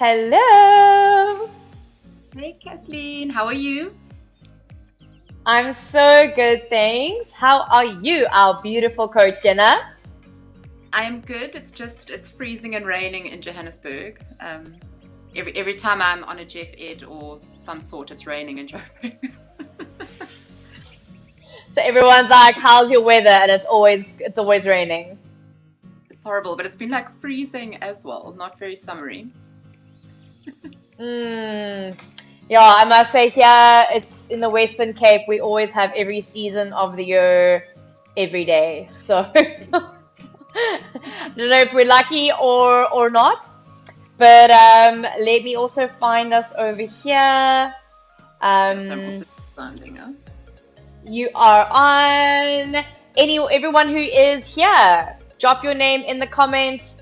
Hello. Hey Kathleen, how are you? I'm so good, thanks. How are you, our beautiful coach Jenna? I am good. It's freezing and raining in Johannesburg. Every time I'm on a Jeff Ed or some sort, it's raining in Johannesburg. So everyone's like, "How's your weather?" And it's always raining. It's horrible, but it's been like freezing as well. Not very summery. Mm. Yeah, I must say here it's in the Western Cape. We always have every season of the year, every day. So I don't know if we're lucky or not. But let me also find us over here. Yes, I'm Um, also finding us. You are on. Everyone who is here, drop your name in the comments.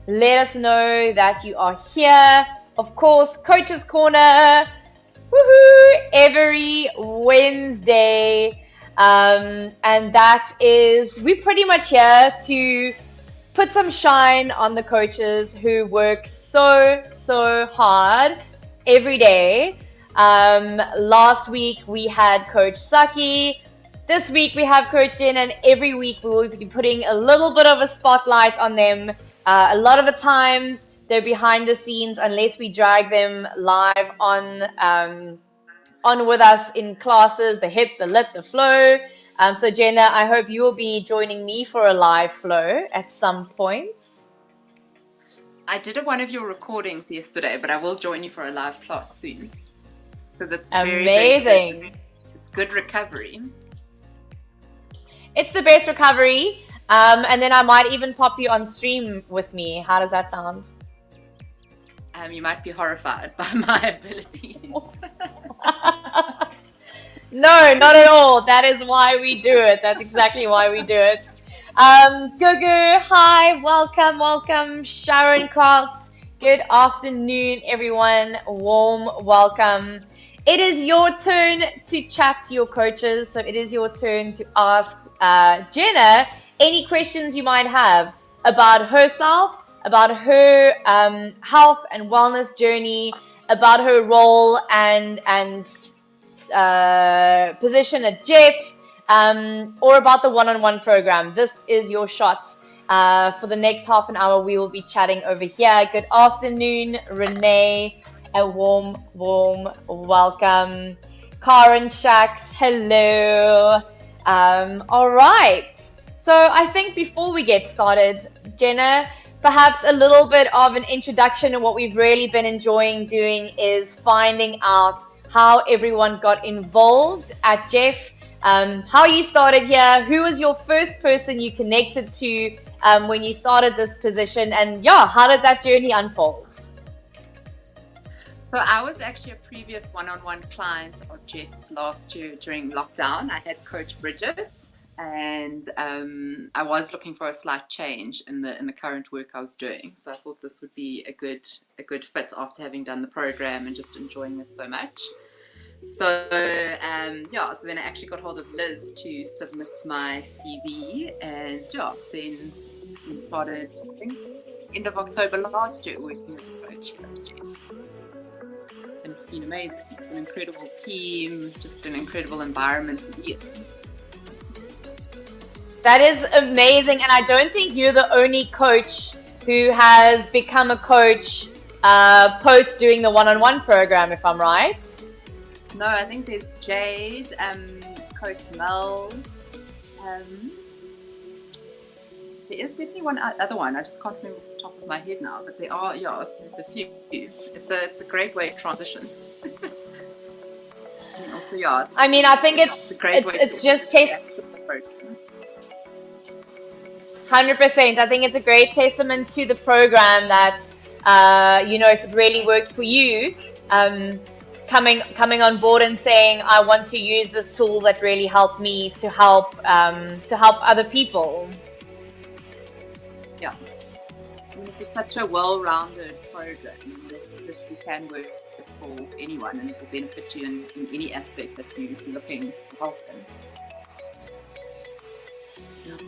Let us know that you are here. Of course, Coach's Corner, woohoo, every Wednesday. And that is, we're pretty much here to put some shine on the coaches who work so hard every day. Last week we had Coach Saki. This week we have Coach Jen, and every week we will be putting a little bit of a spotlight on them. A lot of the times they're behind the scenes unless we drag them live on with us in classes, the hit, the lit, the flow. So Jenna, I hope you will be joining me for a live flow at some point. I did one of your recordings yesterday, but I will join you for a live class soon because it's Amazing. very good. It's good recovery. It's the best recovery. And then I might even pop you on stream with me. How does that sound? You might be horrified by my abilities. No, not at all. That is why we do it. That's exactly why we do it. Gugu, hi, welcome. Sharon Cox, good afternoon, everyone. Warm welcome. It is your turn to chat to your coaches. So it is your turn to ask Jenna any questions you might have about herself, about her health and wellness journey, about her role and position at Jeff, or about the one-on-one program. This is your shot. For the next half an hour, we will be chatting over here. Good afternoon, Renee. A warm welcome. Karen Shacks, hello. All right. So I think before we get started, Jenna, perhaps a little bit of an introduction. And what we've really been enjoying doing is finding out how everyone got involved at Jeff, how you started here, who was your first person you connected to when you started this position, and yeah, how did that journey unfold? So I was actually a previous one-on-one client of Jeff's last year during lockdown. I had Coach Bridget, and I was looking for a slight change in the current work I was doing. So I thought this would be a good fit after having done the program and just enjoying it so much. So so then I actually got hold of Liz to submit my CV, and then started, I think, end of October last year working as a coach. And it's been amazing. It's an incredible team, just an incredible environment to be in. That is amazing, and I don't think you're the only coach who has become a coach post doing the one-on-one program, if I'm right. No, I think there's Jade, Coach Mel. There is definitely one other one. I just can't remember off the top of my head now, but there are, there's a few. It's a great way to transition. And also, I mean, I think it's a great way it's to just taste. 100%. I think it's a great testament to the program that if it really worked for you, coming on board and saying, I want to use this tool that really helped me to help other people. Yeah, and this is such a well-rounded program that you can work for anyone, and it will benefit you in any aspect that you're looking to help them.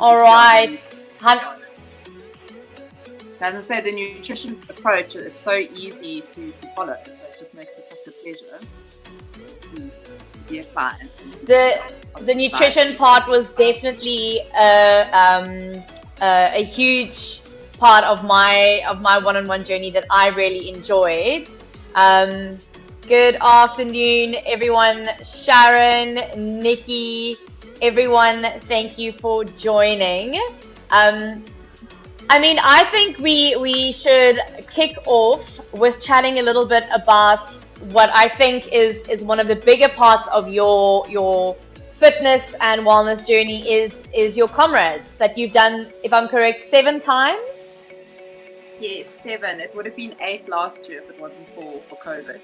All right. As I say, the nutrition approach, it's so easy to follow, so it just makes it such a pleasure to be a client. The nutrition part was definitely a huge part of my one-on-one journey that I really enjoyed. Good afternoon, everyone. Sharon, Nikki, everyone, thank you for joining. I mean, I think we should kick off with chatting a little bit about what I think is one of the bigger parts of your fitness and wellness journey is your comrades that you've done, if I'm correct, 7 times. Yes, 7. It would have been 8 last year if it wasn't for COVID.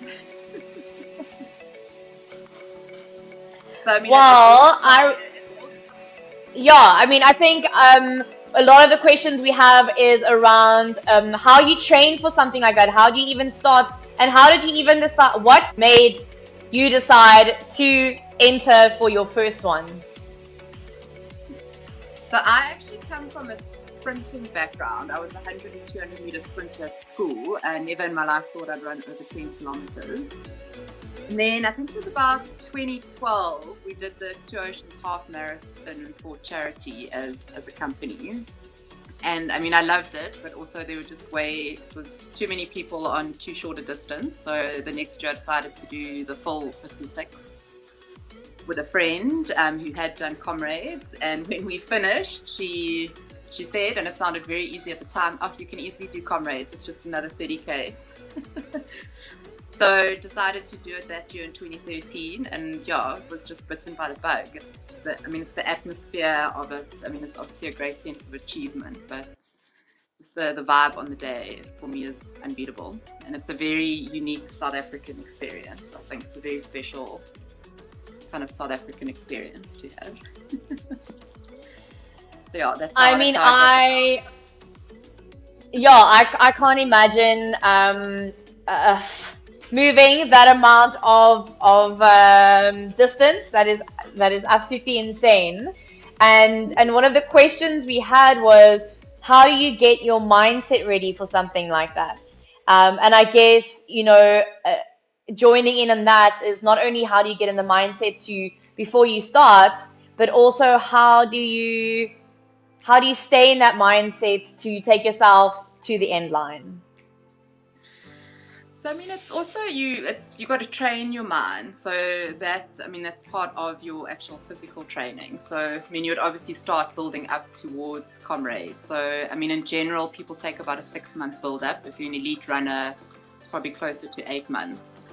So I mean, well, I mean, I think a lot of the questions we have is around how you train for something like that. How do you even start? And how did you even decide? What made you decide to enter for your first one? So I actually come from a sprinting background. I was a 100 and 200 meter sprinter at school, and never in my life thought I'd run over 10 kilometers. And then I think it was about 2012, we did the Two Oceans Half Marathon for charity as a company. And I mean, I loved it, but also there were it was too many people on too short a distance. So the next year I decided to do the full 56 with a friend who had done comrades. And when we finished, she said, and it sounded very easy at the time, oh, you can easily do comrades, it's just another 30 Ks. So decided to do it that year in 2013, and yeah, it was just bitten by the bug. It's the atmosphere of it. I mean, it's obviously a great sense of achievement, but just the vibe on the day for me is unbeatable, and it's a very unique South African experience. I think it's a very special kind of South African experience to have. So yeah, that's how I can't imagine moving that amount of distance. That is absolutely insane. And one of the questions we had was, how do you get your mindset ready for something like that? And I guess, joining in on that is not only how do you get in the mindset to before you start, but also how do you stay in that mindset to take yourself to the end line? So I mean, it's also you got to train your mind. So that's part of your actual physical training. So I mean, you would obviously start building up towards comrades. So I mean, in general, people take about a 6-month build up. If you're an elite runner, it's probably closer to 8 months.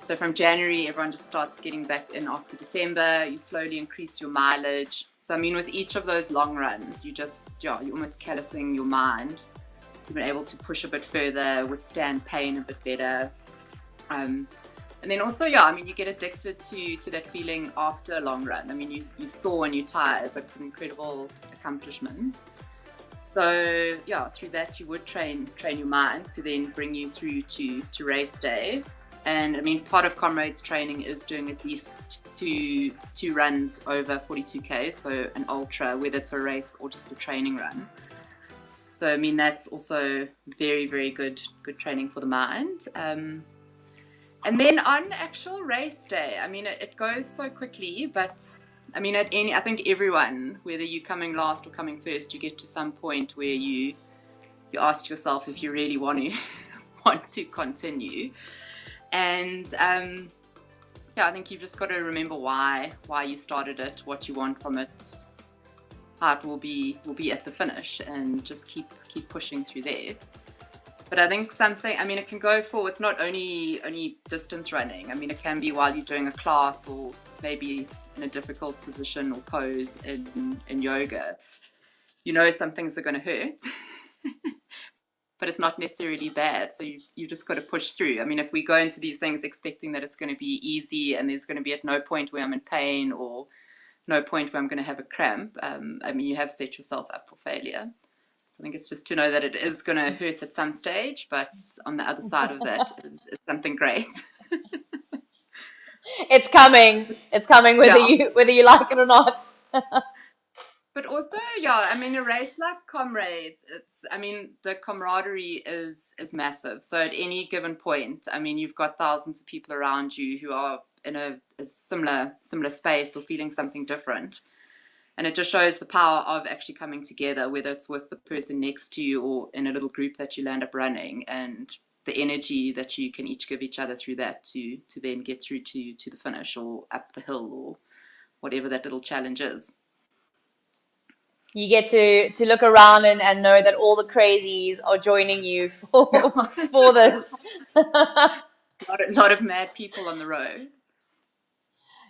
So from January, everyone just starts getting back in after December. You slowly increase your mileage. So I mean, with each of those long runs, you're almost callousing your mind to be able to push a bit further, withstand pain a bit better. And then also, you get addicted to that feeling after a long run. I mean, you sore and you're tired, but it's an incredible accomplishment. So through that you would train your mind to then bring you through to race day. And I mean, part of comrades training is doing at least two runs over 42K, so an ultra, whether it's a race or just a training run. So I mean, that's also very, very good training for the mind. And then on actual race day, I mean, it goes so quickly, but I mean, I think everyone, whether you're coming last or coming first, you get to some point where you ask yourself if you really want to continue. And I think you've just got to remember why you started it, what you want from it, how it will be at the finish, and just keep pushing through there. But I think it can go for, it's not only distance running. I mean, it can be while you're doing a class or maybe in a difficult position or pose in yoga. Some things are going to hurt, but it's not necessarily bad. So you just got to push through. I mean, if we go into these things expecting that it's going to be easy and there's going to be at no point where I'm in pain or no point where I'm going to have a cramp, you have set yourself up for failure. So I think it's just to know that it is going to hurt at some stage, but on the other side of that is something great. It's coming whether you like it or not. But also, yeah, I mean, a race like Comrades, I mean, the camaraderie is massive. So at any given point, I mean, you've got thousands of people around you who are in a similar space or feeling something different. And it just shows the power of actually coming together, whether it's with the person next to you or in a little group that you land up running, and the energy that you can each give each other through that to then get through to the finish or up the hill or whatever that little challenge is. You get to look around and know that all the crazies are joining you for for this. Lot of mad people on the road.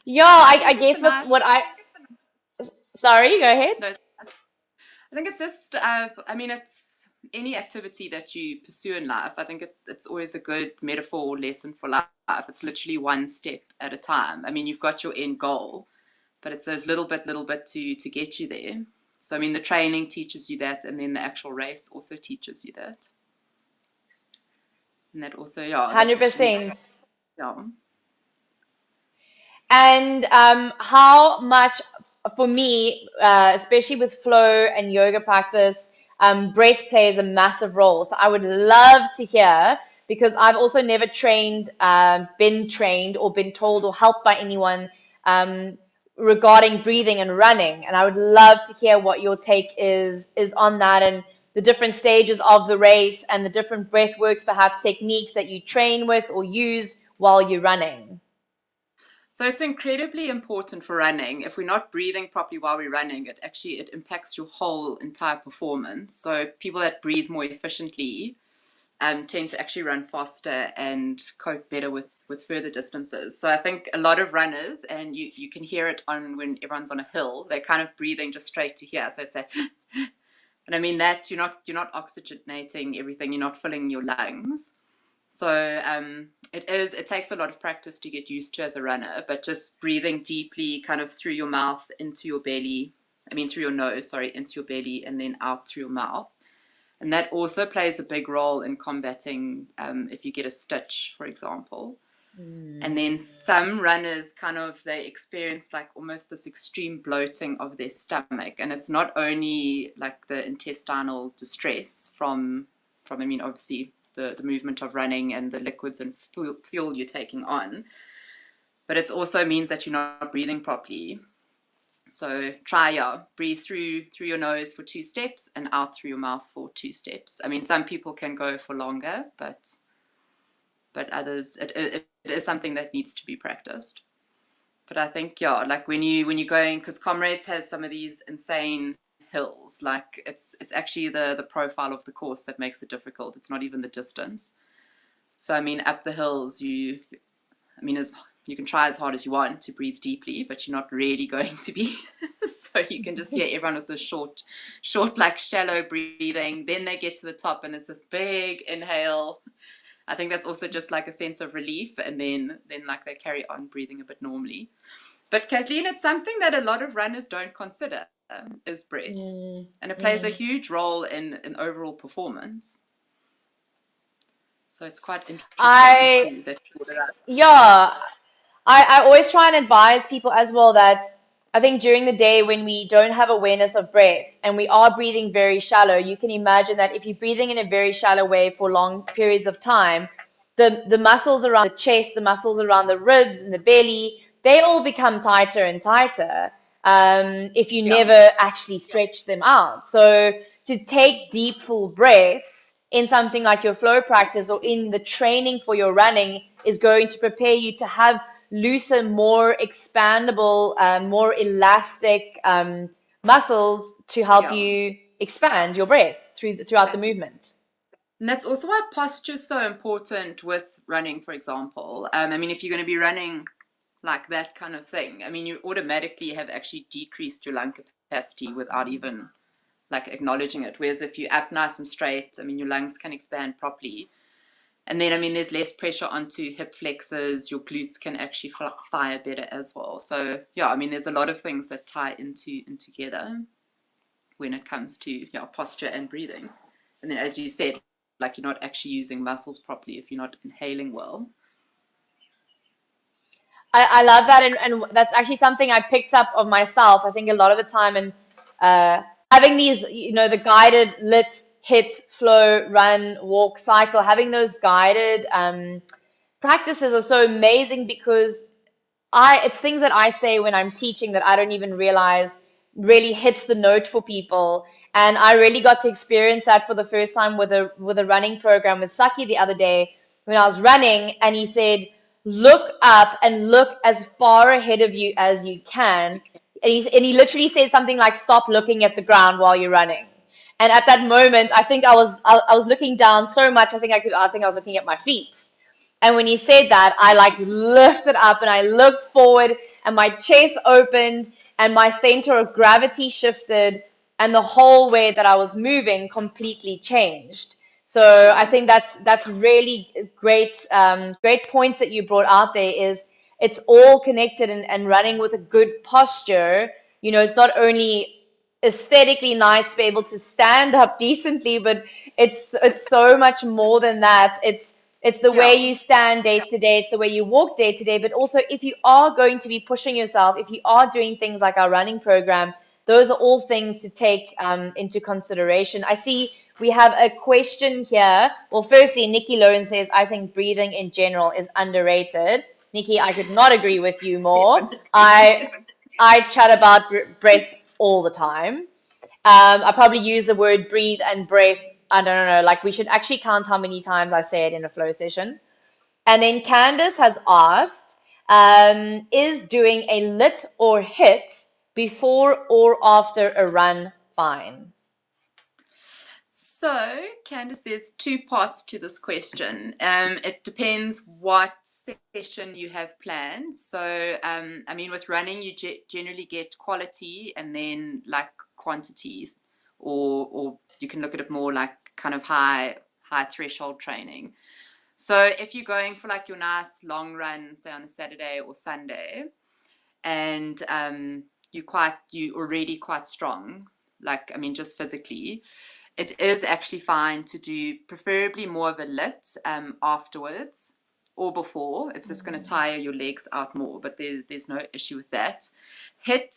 Yeah, And I I think it's a guess what nice, I sorry, go ahead. no, I think it's just, I mean, it's any activity that you pursue in life. I think it's always a good metaphor or lesson for life. It's literally one step at a time. I mean, you've got your end goal, but it's those little bit to get you there. So, I mean, the training teaches you that, and then the actual race also teaches you that. And that also, yeah, that should, 100%. yeah. And how much, for me, especially with flow and yoga practice, breath plays a massive role. So I would love to hear, because I've also never been trained or been told or helped by anyone um, regarding breathing and running. And I would love to hear what your take is on that, and the different stages of the race and the different breath works, perhaps techniques that you train with or use while you're running. So it's incredibly important for running. If we're not breathing properly while we're running, it impacts your whole entire performance. So people that breathe more efficiently tend to actually run faster and cope better with further distances. So I think a lot of runners, and you can hear it on when everyone's on a hill, they're kind of breathing just straight to here. So it's that, and I mean that you're not oxygenating everything, you're not filling your lungs. So it takes a lot of practice to get used to as a runner, but just breathing deeply kind of through your mouth into your belly, I mean through your nose, sorry, into your belly and then out through your mouth. And that also plays a big role in combating if you get a stitch, for example. And then some runners they experience like almost this extreme bloating of their stomach. And it's not only like the intestinal distress from I mean, obviously the movement of running and the liquids and fuel you're taking on, but it also means that you're not breathing properly. So breathe through your nose for 2 steps and out through your mouth for 2 steps. I mean, some people can go for longer, but others, it is something that needs to be practiced. But I think, yeah, like when you're going, because Comrades has some of these insane hills, like it's actually the profile of the course that makes it difficult. It's not even the distance. So I mean, up the hills, I mean, as you can try as hard as you want to breathe deeply, but you're not really going to be. So you can just hear everyone with the short, like shallow breathing. Then they get to the top, and it's this big inhale. I think that's also just like a sense of relief, and then like they carry on breathing a bit normally. But Kathleen, it's something that a lot of runners don't consider is breath, Mm, and it plays a mm. huge role in overall performance. So it's quite interesting I to that you brought it up. Yeah, I always try and advise people as well that I think during the day when we don't have awareness of breath and we are breathing very shallow, you can imagine that if you're breathing in a very shallow way for long periods of time, the muscles around the chest, the muscles around the ribs and the belly, they all become tighter and tighter if you Yeah, never actually stretch them out. So to take deep, full breaths in something like your flow practice or in the training for your running is going to prepare you to have looser, more expandable, more elastic muscles to help yeah, you expand your breath throughout the exactly. movement. And that's also why posture is so important with running, for example. I mean, if you're going to be running like that kind of thing, I mean, you automatically have actually decreased your lung capacity without even like acknowledging it. Whereas if you're up nice and straight, I mean, your lungs can expand properly. And then, I mean, there's less pressure onto hip flexors. Your glutes can actually fire better as well. So, yeah, I mean, there's a lot of things that tie in together when it comes to posture and breathing. And then, as you said, like you're not actually using muscles properly if you're not inhaling well. I love that, and that's actually something I picked up of myself. I think a lot of the time, and having these, the guided lit, hit, flow, run, walk, cycle, having those guided practices are so amazing because it's things that I say when I'm teaching that I don't even realize really hits the note for people. And I really got to experience that for the first time with a running program with Saki the other day when I was running, and he said, look up and look as far ahead of you as you can. And he literally said something like, stop looking at the ground while you're running. And at that moment, I think I was looking down so much. I think I was looking at my feet. And when he said that, I like lifted up and I looked forward and my chest opened and my center of gravity shifted and the whole way that I was moving completely changed. So I Yeah. think that's really great points that you brought out there. Is it's all connected, and running with a good posture. It's not only aesthetically nice to be able to stand up decently, but it's so much more than that. It's the way Yeah. you stand day to day, it's the way you walk day to day, but also if you are going to be pushing yourself, if you are doing things like our running program, those are all things to take into consideration. I see we have a question here. Well, firstly, Nikki Lowen says, I think breathing in general is underrated. Nikki, I could not agree with you more. Definitely. I chat about breath all the time. I probably use the word breathe and breath. I don't know. Like we should actually count how many times I say it in a flow session. And then Candace has asked, is doing a lit or hit before or after a run fine? So, Candice, there's two parts to this question. It depends what session you have planned. So, I mean, with running, you generally get quality and then like quantities, or you can look at it more like kind of high threshold training. So, if you're going for like your nice long run, say on a Saturday or Sunday, and you already quite strong, like I mean just physically, it is actually fine to do preferably more of a lit afterwards or before. It's just going to tire your legs out more, but there's no issue with that. Hit,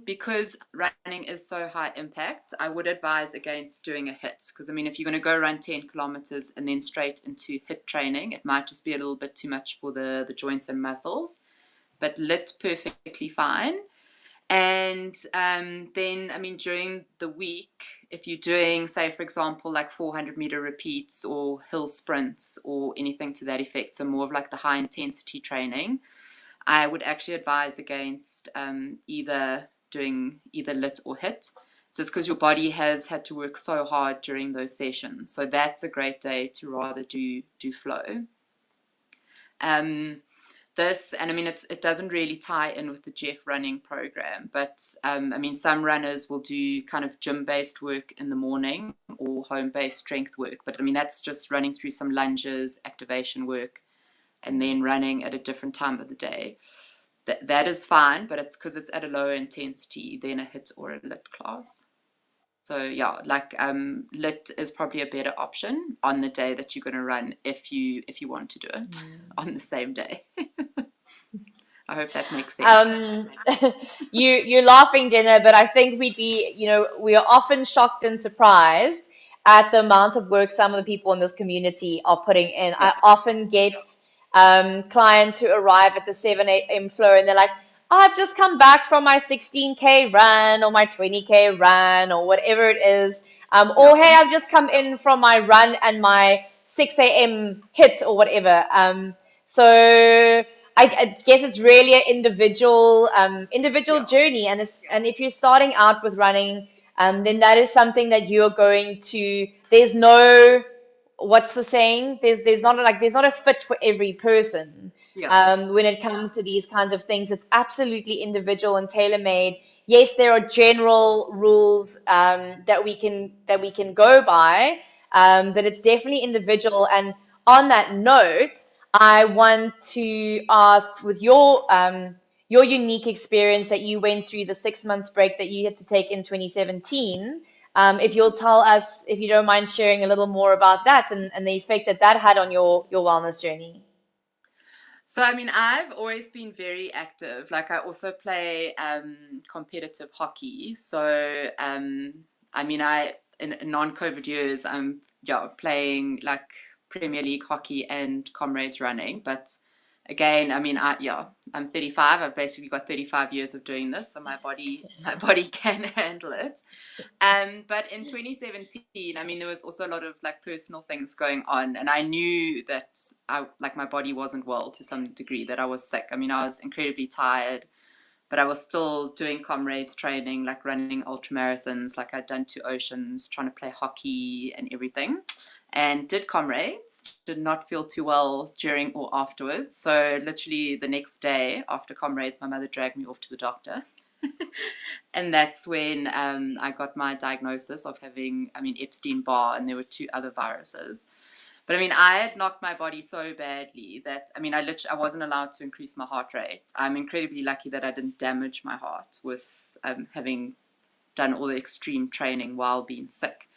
because running is so high impact, I would advise against doing a hit, because I mean if you're going to go run 10 kilometers and then straight into hit training, it might just be a little bit too much for the joints and muscles. But lit perfectly fine. And then, I mean, during the week, if you're doing, say, for example, like 400-meter repeats or hill sprints or anything to that effect, so more of like the high intensity training, I would actually advise against either doing either lit or hit, just because your body has had to work so hard during those sessions. So that's a great day to rather do flow. This, and I mean it doesn't really tie in with the Jeff running program, but I mean some runners will do kind of gym based work in the morning or home based strength work, but I mean that's just running through some lunges, activation work, and then running at a different time of the day. That is fine, but it's because it's at a lower intensity than a hit or a lit class. So yeah, like lit is probably a better option on the day that you're going to run if you want to do it on the same day. I hope that makes sense. Um, you're laughing, Jenna, but I think we are often shocked and surprised at the amount of work some of the people in this community are putting in. Yeah, I often get clients who arrive at the 7 a.m. flow and they're like, "Oh, I've just come back from my 16K run or my 20K run or whatever it is. Or yeah, hey, I've just come in from my run and my 6 a.m. hit or whatever." So I guess it's really an individual yeah, journey, and if you're starting out with running, then that is something that you're going to. There's no, what's the saying? There's not a fit for every person. yeah, When it comes to these kinds of things, it's absolutely individual and tailor made. Yes, there are general rules that we can go by, but it's definitely individual. And on that note, I want to ask, with your unique experience that you went through, the 6 months break that you had to take in 2017, if you'll tell us, if you don't mind sharing a little more about that and the effect that that had on your wellness journey. So, I mean, I've always been very active. Like, I also play competitive hockey. So, I mean, in non-COVID years, I'm yeah playing like Premier League hockey and comrades running. But again, I mean, I'm 35. I've basically got 35 years of doing this, so my body can handle it. But in 2017, I mean, there was also a lot of like personal things going on, and I knew that my body wasn't well to some degree, that I was sick. I mean, I was incredibly tired, but I was still doing comrades training, like running ultra marathons, like I'd done 2 oceans, trying to play hockey and everything. And did comrades, did not feel too well during or afterwards. So literally the next day after comrades, my mother dragged me off to the doctor. And that's when I got my diagnosis of having, I mean, Epstein-Barr, and there were 2 other viruses. But I mean, I had knocked my body so badly that, I mean, I wasn't allowed to increase my heart rate. I'm incredibly lucky that I didn't damage my heart with having done all the extreme training while being sick.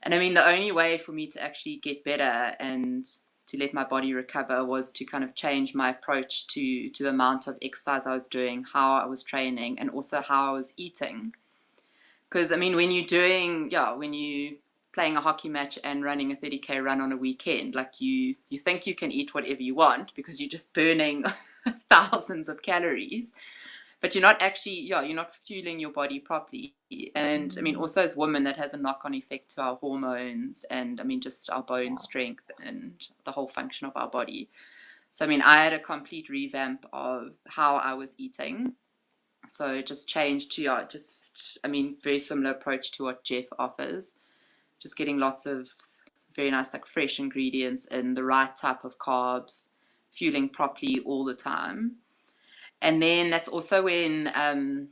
And I mean, the only way for me to actually get better and to let my body recover was to kind of change my approach to the amount of exercise I was doing, how I was training, and also how I was eating. Because I mean, when you playing a hockey match and running a 30K run on a weekend, like you think you can eat whatever you want because you're just burning thousands of calories, but you're not actually, you're not fueling your body properly. And I mean, also as women, that has a knock-on effect to our hormones and I mean, just our bone strength and the whole function of our body. So I mean, I had a complete revamp of how I was eating. So it just changed to, I mean, very similar approach to what Jeff offers. Just getting lots of very nice, like fresh ingredients in the right type of carbs, fueling properly all the time. And then that's also when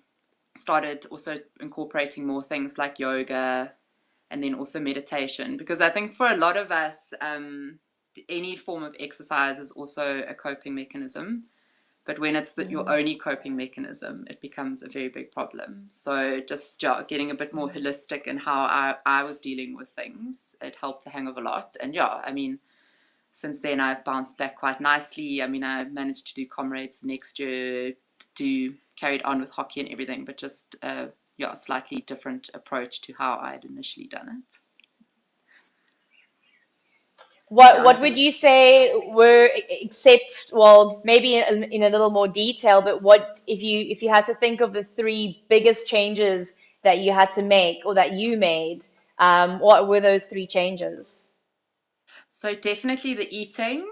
started also incorporating more things like yoga and then also meditation, because I think for a lot of us, any form of exercise is also a coping mechanism. But when it's your only coping mechanism, it becomes a very big problem. So just getting a bit more holistic in how I was dealing with things, it helped a hang of a lot. And I mean, since then I've bounced back quite nicely. I mean, I managed to do comrades the next year, carried on with hockey and everything, but just a slightly different approach to how I had initially done it. What Yeah, and I what would think you say were except well maybe in a little more detail, but what if you had to think of the three biggest changes that you had to make or that you made, what were those three changes? so definitely the eating,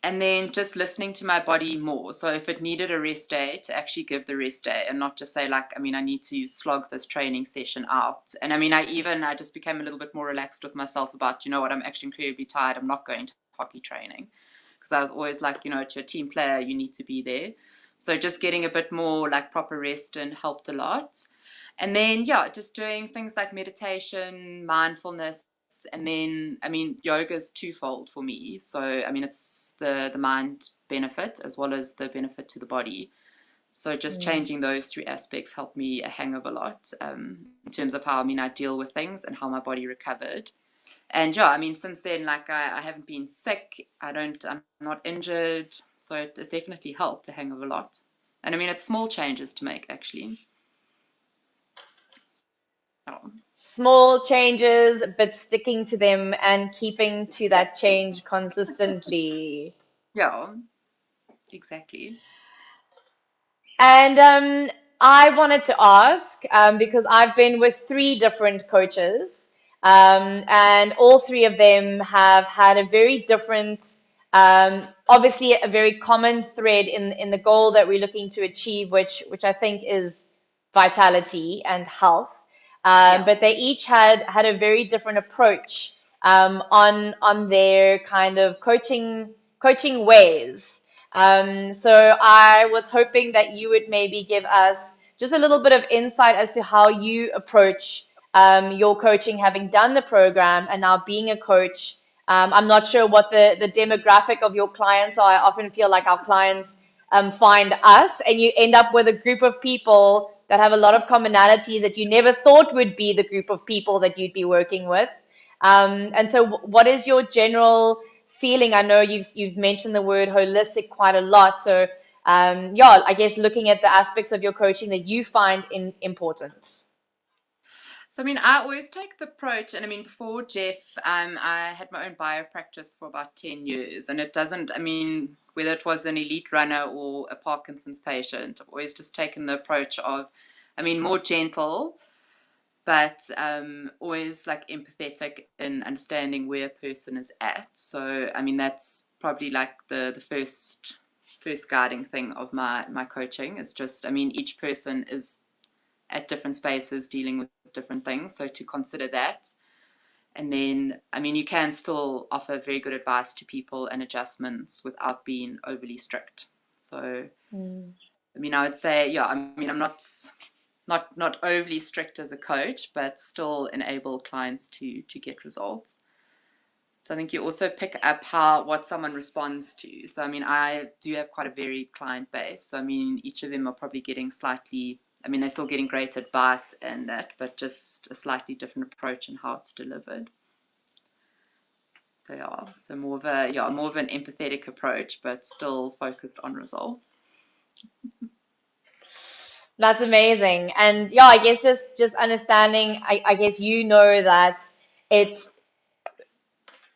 and then just listening to my body more. So if it needed a rest day, to actually give the rest day and not just say like, I mean, I need to slog this training session out. And I mean, I just became a little bit more relaxed with myself about, you know what, I'm actually incredibly tired. I'm not going to hockey training, because I was always like, you know, it's your team player, you need to be there. So just getting a bit more like proper rest and helped a lot. And then just doing things like meditation, mindfulness, and then I mean yoga is twofold for me. So I mean it's the mind benefit as well as the benefit to the body. So just changing those three aspects helped me a hang of a lot, in terms of how I mean I deal with things and how my body recovered. And I mean since then, like I haven't been sick. I'm not injured. So it definitely helped a hang of a lot. And I mean it's small changes to make actually. Oh, Small changes, but sticking to them and keeping to that exactly. change consistently. Yeah, exactly. And I wanted to ask, because I've been with three different coaches, and all three of them have had a very different, obviously a very common thread in the goal that we're looking to achieve, which I think is vitality and health. Yeah. But they each had a very different approach, on their kind of coaching ways. So I was hoping that you would maybe give us just a little bit of insight as to how you approach, your coaching, having done the program and now being a coach. I'm not sure what the demographic of your clients are. I often feel like our clients, find us, and you end up with a group of people that have a lot of commonalities that you never thought would be the group of people that you'd be working with. And so, what is your general feeling? I know you've mentioned the word holistic quite a lot. So yeah, I guess looking at the aspects of your coaching that you find important. So, I mean, I always take the approach, and I mean, before Jeff, I had my own bio practice for about 10 years, and it doesn't, I mean, whether it was an elite runner or a Parkinson's patient, I've always just taken the approach of, I mean, more gentle, but always like empathetic in understanding where a person is at. So, I mean, that's probably like the first guiding thing of my coaching is just, I mean, each person is at different spaces dealing with different things, so to consider that. And then, I mean, you can still offer very good advice to people and adjustments without being overly strict. So, I mean, I would say, yeah, I mean, I'm not overly strict as a coach, but still enable clients to get results. So I think you also pick up what someone responds to. So I mean, I do have quite a varied client base. So I mean, each of them are probably getting slightly, I mean, they're still getting great advice and that, but just a slightly different approach in how it's delivered. So yeah, so more of an empathetic approach, but still focused on results. That's amazing. And yeah, I guess just understanding, I guess you know that it's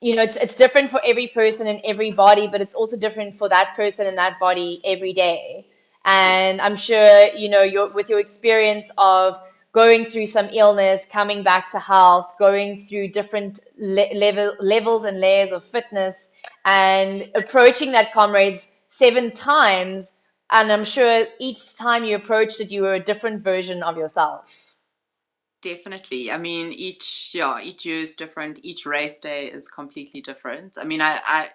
it's different for every person and every body, but it's also different for that person and that body every day. And Yes, I'm sure, with your experience of going through some illness, coming back to health, going through different levels and layers of fitness, and approaching that comrades 7 times. And I'm sure each time you approached it, you were a different version of yourself. definitely. I mean, each year is different. Each race day is completely different. I mean, I'm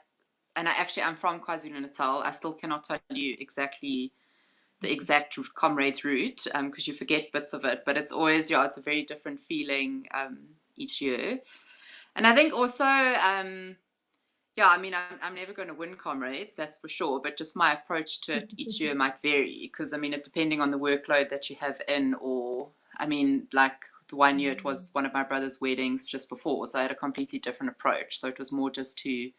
from KwaZulu-Natal. I still cannot tell you exactly the exact comrades route because you forget bits of it, but it's always, it's a very different feeling each year. And I think also, I mean, I'm never going to win comrades, that's for sure, but just my approach to it each year might vary because, I mean, depending on the workload that you have in, or, I mean, like the one year it was one of my brother's weddings just before, so I had a completely different approach. So it was more just to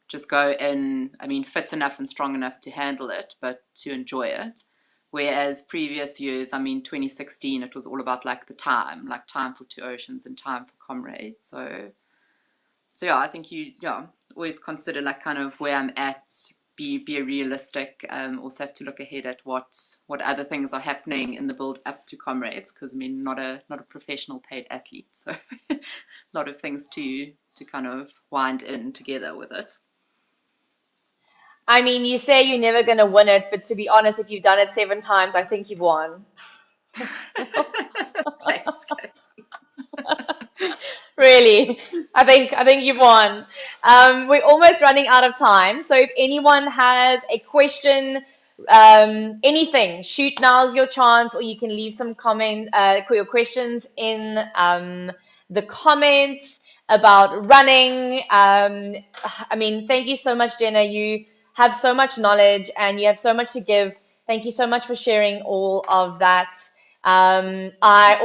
just go in, I mean, fit enough and strong enough to handle it, but to enjoy it. Whereas previous years, I mean, 2016, it was all about like like time for Two Oceans and time for comrades. So yeah, I think always consider like kind of where I'm at, be realistic. Also have to look ahead at what other things are happening in the build up to comrades, because I mean, not a professional paid athlete, so a lot of things to kind of wind in together with it. I mean, you say you're never going to win it, but to be honest, if you've done it 7 times, I think you've won. Thanks. Really, I think you've won. We're almost running out of time, so if anyone has a question, anything, shoot, now's your chance, or you can leave some your questions in the comments about running. I mean, thank you so much, Jenna. You have so much knowledge and you have so much to give. Thank you so much for sharing all of that. I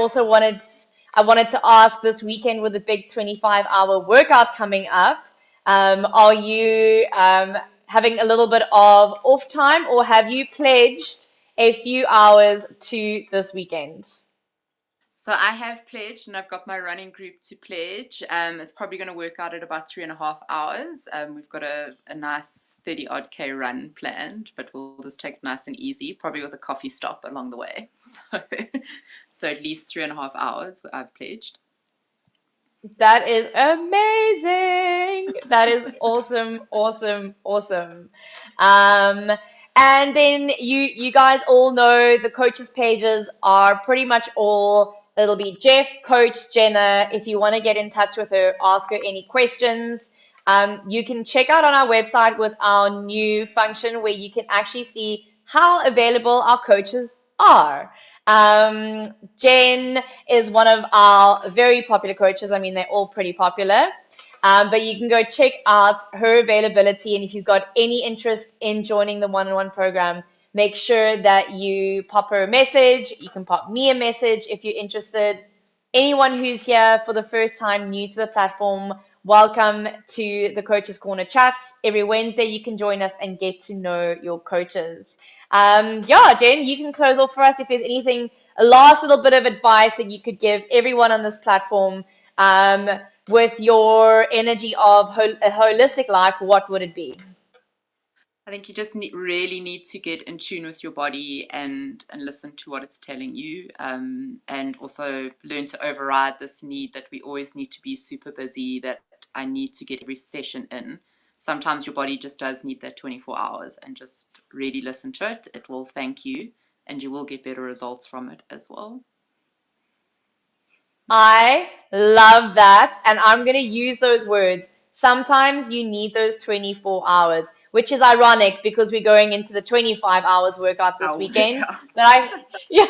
wanted to ask, this weekend with the big 25-hour workout coming up, are you having a little bit of off time, or have you pledged a few hours to this weekend? So I have pledged, and I've got my running group to pledge. It's probably going to work out at about 3.5 hours. We've got a nice 30 odd K run planned, but we'll just take it nice and easy, probably with a coffee stop along the way. So at least 3.5 hours I've pledged. That is amazing. That is awesome, awesome, awesome. Um, and then you guys all know the coaches pages are pretty much all, it'll be Jeff, Coach, Jenna. If you want to get in touch with her, ask her any questions. You can check out on our website with our new function where you can actually see how available our coaches are. Jen is one of our very popular coaches. I mean, they're all pretty popular. But you can go check out her availability. And if you've got any interest in joining the one-on-one program, make sure that you pop her a message. You can pop me a message if you're interested. Anyone who's here for the first time, new to the platform, welcome to the Coaches Corner chat. Every Wednesday, you can join us and get to know your coaches. Yeah, Jen, you can close off for us if there's anything, a last little bit of advice that you could give everyone on this platform with your energy of a holistic life. What would it be? I think you just really need to get in tune with your body and listen to what it's telling you, and also learn to override this need that we always need to be super busy, that I need to get every session in. Sometimes your body just does need that 24 hours, and just really listen to it. It will thank you, and you will get better results from it as well. I love that. And I'm going to use those words. Sometimes you need those 24 hours, which is ironic because we're going into the 25 hours workout this I'll weekend. work out But yeah,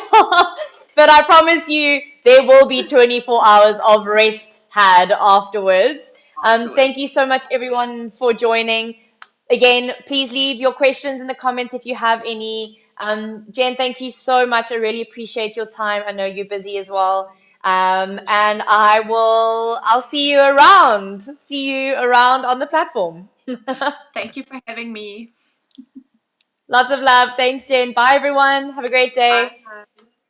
but I promise you there will be 24 hours of rest had afterwards. Thank you afterwards. so much, everyone, for joining. Again, please leave your questions in the comments if you have any. Jen, thank you so much. I really appreciate your time. I know you're busy as well. And I'll see you around. See you around on the platform. Thank you for having me. Lots of love. Thanks, Jen. Bye, everyone. Have a great day. Bye, guys.